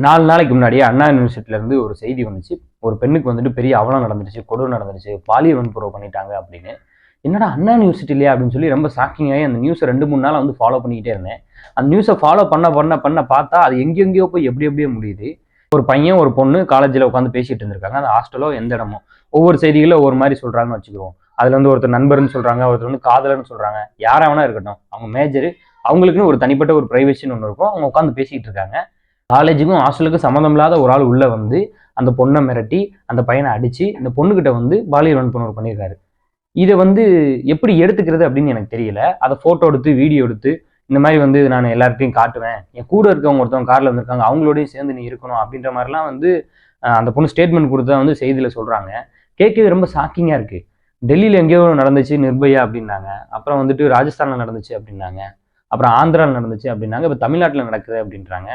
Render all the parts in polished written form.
4 நாளைக்கு முன்னாடியே அண்ணா யூனிவர்சிட்டில இருந்து ஒரு செய்தி வந்துச்சு. ஒரு பெண்ணுக்கு வந்துட்டு பெரிய அவலம் நடந்துருச்சு, கொடுமை நடந்துருச்சு, பாலியல் வன்புணர்வு பண்ணிட்டாங்க அப்படின்னு. என்னடா அண்ணா யூனிவர்சிட்டிலையா அப்படின்னு சொல்லி ரொம்ப ஷாக்கிங் ஆகி அந்த நியூஸை 2-3 நாளா வந்து ஃபாலோ பண்ணிக்கிட்டே இருந்தேன். அந்த நியூஸை ஃபாலோ பண்ண பார்த்தா அது எங்கெங்கேயோ போய் எப்படியோ முடியுது. ஒரு பையன் ஒரு பொண்ணு காலேஜில் உட்காந்து பேசிட்டு இருந்திருக்காங்க. அந்த ஹாஸ்டலோ எந்த இடமோ ஒவ்வொரு செய்திகளை ஒவ்வொரு மாதிரி சொல்றாங்கன்னு வச்சுக்கிறோம். அதுல வந்து ஒருத்தர் நண்பர்னு சொல்றாங்க, ஒருத்தர் வந்து காதலர்னு சொல்றாங்க. யாரா வேணா இருக்கட்டும், அவங்க மேஜர், அவங்களுக்குன்னு ஒரு தனிப்பட்ட ஒரு பிரைவசின்னு ஒன்று இருக்கும். அவங்க உட்காந்து பேசிக்கிட்டு இருக்காங்க. காலேஜுக்கும் ஹாஸ்டலுக்கும் சம்மந்தம் இல்லாத ஒரு ஆள் உள்ள வந்து அந்த பொண்ணை மிரட்டி அந்த பையனை அடிச்சு இந்த பொண்ணுகிட்ட வந்து பாலியல் வன்புணர்வு பண்ணியிருக்காரு. இதை வந்து எப்படி எடுத்துக்கிறது அப்படின்னு எனக்கு தெரியல. அதை போட்டோ எடுத்து வீடியோ எடுத்து இந்த மாதிரி வந்து நான் எல்லாருக்கையும் காட்டுவேன், என் கூட இருக்கவங்க ஒருத்தவங்க கார்ல வந்திருக்காங்க, அவங்களோடையும் சேர்ந்து நீ இருக்கணும் அப்படின்ற மாதிரிலாம் வந்து அந்த பொண்ணு ஸ்டேட்மெண்ட் கொடுத்தா வந்து செய்தியில சொல்றாங்க. கேட்கவே ரொம்ப ஷாக்கிங்கா இருக்கு. டெல்லியில எங்கேயோ நடந்துச்சு நிர்பயா அப்படின்னாங்க, அப்புறம் வந்துட்டு ராஜஸ்தான்ல நடந்துச்சு அப்படின்னாங்க, அப்புறம் ஆந்திராவில் நடந்துச்சு அப்படின்னாங்க, இப்போ தமிழ்நாட்டில் நடக்குது அப்படின்றாங்க.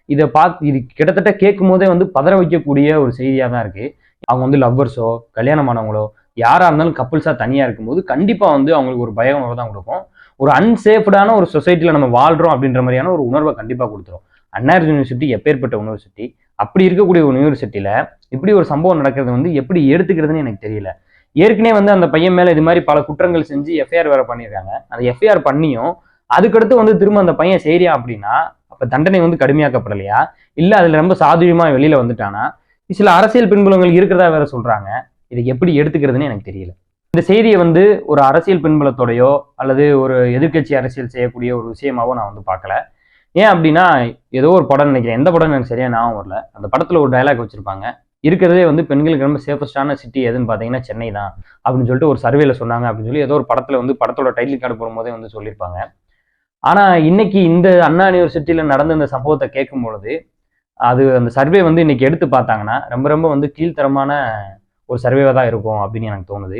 இதை பார்த்து இது கிட்டத்தட்ட கேட்கும் போதே வந்து பதற வைக்கக்கூடிய ஒரு செய்தியாக தான் இருக்கு. அவங்க வந்து லவ்வர்ஸோ கல்யாணமானவங்களோ யாரா இருந்தாலும் கப்புள்ஸா தனியா இருக்கும்போது கண்டிப்பா வந்து அவங்களுக்கு ஒரு பயம் தான் கொடுக்கும். ஒரு அன்சேஃப்டான ஒரு சொசைட்டில நம்ம வாழ்றோம் அப்படின்ற மாதிரியான ஒரு உணர்வை கண்டிப்பா கொடுத்துரும். அண்ணா யூனிவர்சிட்டி எப்பேற்பட்ட யூனிவர்சிட்டி, அப்படி இருக்கக்கூடிய ஒரு யூனிவர்சிட்டியில இப்படி ஒரு சம்பவம் நடக்கிறது வந்து எப்படி எடுத்துக்கிறதுன்னு எனக்கு தெரியல. ஏற்கனவே வந்து அந்த பையன் மேல இது மாதிரி பல குற்றங்கள் செஞ்சு எஃப்ஐஆர் வேற பண்ணியிருக்காங்க. அந்த எஃப்ஐஆர் பண்ணியும் அதுக்கடுத்து வந்து திரும்ப அந்த பையன் செய்யறியா அப்படின்னா அப்ப தண்டனை வந்து கடுமையாக்கப்படலையா, இல்ல அதுல ரொம்ப சாதுரியமா வெளியில வந்துட்டானா, சில அரசியல் பின்புலங்கள் இருக்கிறதா வேற சொல்றாங்க. இதை எப்படி எடுத்துக்கிறதுன்னு எனக்கு தெரியல. இந்த செய்தியை வந்து ஒரு அரசியல் பின்புலத்தோடையோ அல்லது ஒரு எதிர்கட்சி அரசியல் செய்யக்கூடிய ஒரு விஷயமாவோ நான் வந்து பார்க்கல. ஏன் அப்படின்னா ஏதோ ஒரு படம் நினைக்கிறேன், எந்த படம் எனக்கு சரியா ஞாபகம் வரல. அந்த படத்துல ஒரு டயலாக் வச்சிருப்பாங்க, இருக்கிறதே வந்து பெண்களுக்கு ரொம்ப சேஃபஸ்டான சிட்டி எதுன்னு பார்த்தீங்கன்னா சென்னை தான் அப்படின்னு சொல்லிட்டு ஒரு சர்வேல சொன்னாங்க அப்படின்னு சொல்லி ஏதோ ஒரு படத்துல வந்து படத்தோட டைட்டில் கார்டு போடும்போதே வந்து சொல்லியிருப்பாங்க. ஆனா இன்னைக்கு இந்த அண்ணா யூனிவர்சிட்டியில நடந்த இந்த சம்பவத்தை கேட்கும் பொழுது அது அந்த சர்வே வந்து இன்னைக்கு எடுத்து பார்த்தாங்கன்னா ரொம்ப ரொம்ப வந்து கீழ்த்தரமான ஒரு சர்வேவா தான் இருக்கும் அப்படின்னு எனக்கு தோணுது.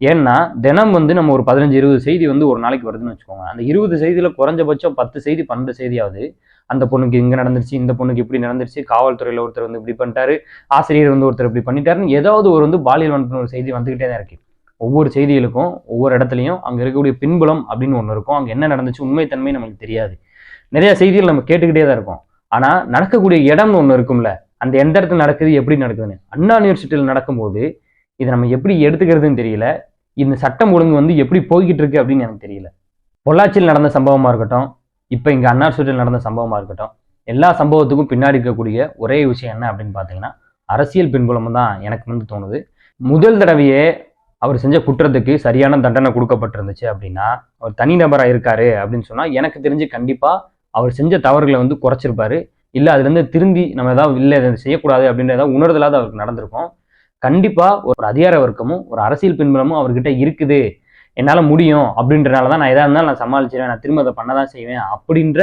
ஏன்னா தினம் வந்து நம்ம ஒரு 15-20 செய்தி வந்து ஒரு நாளைக்கு வருதுன்னு வச்சுக்கோங்க. அந்த 20 செய்தியில குறைஞ்சபட்சம் 10 செய்தி 12 செய்தியாவது அந்த பொண்ணுக்கு இங்க நடந்துருச்சு, இந்த பொண்ணுக்கு இப்படி நடந்துருச்சு, காவல்துறையில ஒருத்தர் வந்து இப்படி பண்ணிட்டாரு, ஆசிரியர் வந்து ஒருத்தர் இப்படி பண்ணிட்டாருன்னு ஏதாவது ஒரு வந்து பாலியல் வன்புணர்வு செய்தி வந்துகிட்டே தான் இருக்கு. ஒவ்வொரு செய்திகளுக்கும் ஒவ்வொரு இடத்துலையும் அங்க இருக்கக்கூடிய பின்புலம் அப்படின்னு ஒன்று இருக்கும். அங்க என்ன நடந்துச்சு உண்மைத்தன்மை நமக்கு தெரியாது. நிறைய செய்திகள் நம்ம கேட்டுக்கிட்டே தான் இருக்கோம். ஆனா நடக்கக்கூடிய இடம்னு ஒன்று இருக்கும்ல, அந்த எந்த இடத்துல நடக்குது எப்படி நடக்குதுன்னு. அண்ணா யூனிவர்சிட்டியில் நடக்கும்போது இதை நம்ம எப்படி எடுத்துக்கிறதுன்னு தெரியல. இந்த சட்டம் ஒழுங்கு வந்து எப்படி போய்கிட்டு இருக்கு அப்படின்னு எனக்கு தெரியல. பொள்ளாச்சியில் நடந்த சம்பவமா இருக்கட்டும், இப்போ இங்க அண்ணா யூனிவர்சிட்டியில் நடந்த சம்பவமா இருக்கட்டும், எல்லா சம்பவத்துக்கும் பின்னாடி இருக்கக்கூடிய ஒரே விஷயம் என்ன அப்படின்னு பார்த்தீங்கன்னா அரசியல் பின்புலம் தான் எனக்கு வந்து தோணுது. முதல் தடவையே அவர் செஞ்ச குற்றத்துக்கு சரியான தண்டனை கொடுக்கப்பட்டிருந்துச்சு அப்படின்னா, அவர் தனிநபராக இருக்காரு அப்படின்னு சொன்னா எனக்கு தெரிஞ்சு கண்டிப்பா அவர் செஞ்ச தவறுகளை வந்து குறைச்சிருப்பாரு. இல்லை அதுல இருந்து திருந்தி நம்ம ஏதாவது இல்லை இதை செய்யக்கூடாது அப்படின்ற ஏதாவது உணர்தலாவது அவருக்கு நடந்திருக்கும். கண்டிப்பா ஒரு அதிகார வர்க்கமும் ஒரு அரசியல் பின்புலமும் அவர்கிட்ட இருக்குது, என்னால முடியும் அப்படின்றனாலதான் நான் எதா இருந்தாலும் நான் சமாளிச்சிருவேன், நான் திரும்ப அதை பண்ணதான் செய்வேன் அப்படின்ற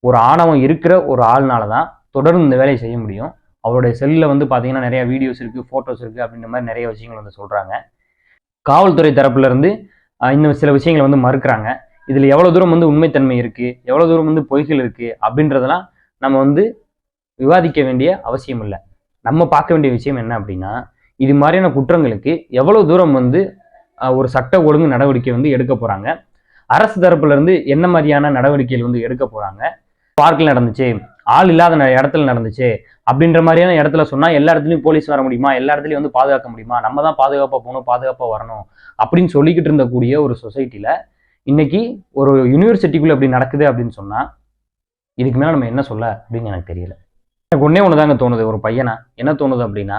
ஒரு ஆணவம் இருக்கிற ஒரு ஆள்னாலதான் தொடர்ந்து இந்த வேலையை செய்ய முடியும். அவருடைய செல்லில் வந்து பார்த்தீங்கன்னா நிறைய வீடியோஸ் இருக்கு, ஃபோட்டோஸ் இருக்கு அப்படின்ற மாதிரி நிறைய விஷயங்கள் வந்து சொல்றாங்க. காவல்துறை தரப்புல இருந்து இன்னும் சில விஷயங்களை வந்து மறுக்கிறாங்க. இதுல எவ்வளவு தூரம் வந்து உண்மைத்தன்மை இருக்கு, எவ்வளவு தூரம் வந்து பொய்கள் இருக்கு அப்படின்றதெல்லாம் நம்ம வந்து விவாதிக்க வேண்டிய அவசியம் இல்லை. நம்ம பார்க்க வேண்டிய விஷயம் என்ன அப்படின்னா, இது மாதிரியான குற்றங்களுக்கு எவ்வளவு தூரம் வந்து ஒரு சட்ட ஒழுங்கு நடவடிக்கை வந்து எடுக்க போறாங்க, அரசு தரப்புல இருந்து என்ன மாதிரியான நடவடிக்கைகள் வந்து எடுக்க போறாங்க. பார்க்கில் நடந்துச்சு, ஆள் இல்லாத இடத்துல நடந்துச்சு அப்படின்ற மாதிரியான இடத்துல சொன்னா எல்லா இடத்துலையும் போலீஸ் வர முடியுமா, எல்லா இடத்துலையும் வந்து பாதுகாக்க முடியுமா, நம்ம தான் பாதுகாப்பா போகணும், பாதுகாப்பா வரணும் அப்படின்னு சொல்லிக்கிட்டு இருந்தக்கூடிய ஒரு சொசைட்டில இன்னைக்கு ஒரு யூனிவர்சிட்டிக்குள்ள அப்படி நடக்குது அப்படின்னு சொன்னா இதுக்கு மேல நம்ம என்ன சொல்ல அப்படின்னு எனக்கு தெரியல. எனக்கு ஒன்னே ஒண்ணுதாங்க தோணுது. ஒரு பையனா என்ன தோணுது அப்படின்னா,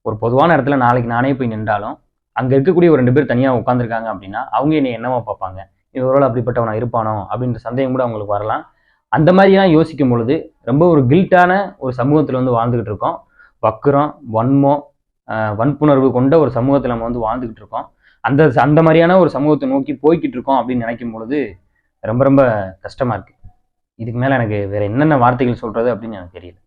ஒரு பொதுவான இடத்துல நாளைக்கு நானே போய் நின்றாலும் அங்க இருக்கக்கூடிய ஒரு 2 பேர் தனியா உட்காந்துருக்காங்க அப்படின்னா அவங்க என்னை என்னவா பார்ப்பாங்க, இவரோட அப்படிப்பட்டவனா இருப்பானோ அப்படின்ற சந்தேகம் கூட அவங்களுக்கு வரலாம். அந்த மாதிரிலாம் யோசிக்கும் பொழுது ரொம்ப ஒரு கில்ட்டான ஒரு சமூகத்துல வந்து வாழ்ந்துகிட்டு இருக்கோம். வக்குரம், வன்மம், வன்புணர்வு கொண்ட ஒரு சமூகத்துல நம்ம வந்து வாழ்ந்துகிட்டு இருக்கோம். அந்த மாதிரியான ஒரு சமூகத்தை நோக்கி போய்கிட்டு இருக்கோம் அப்படின்னு நினைக்கும் பொழுது ரொம்ப ரொம்ப கஷ்டமா இருக்கு. இதுக்கு மேல எனக்கு வேற என்னென்ன வார்த்தைகள் சொல்றது அப்படின்னு எனக்கு தெரியல.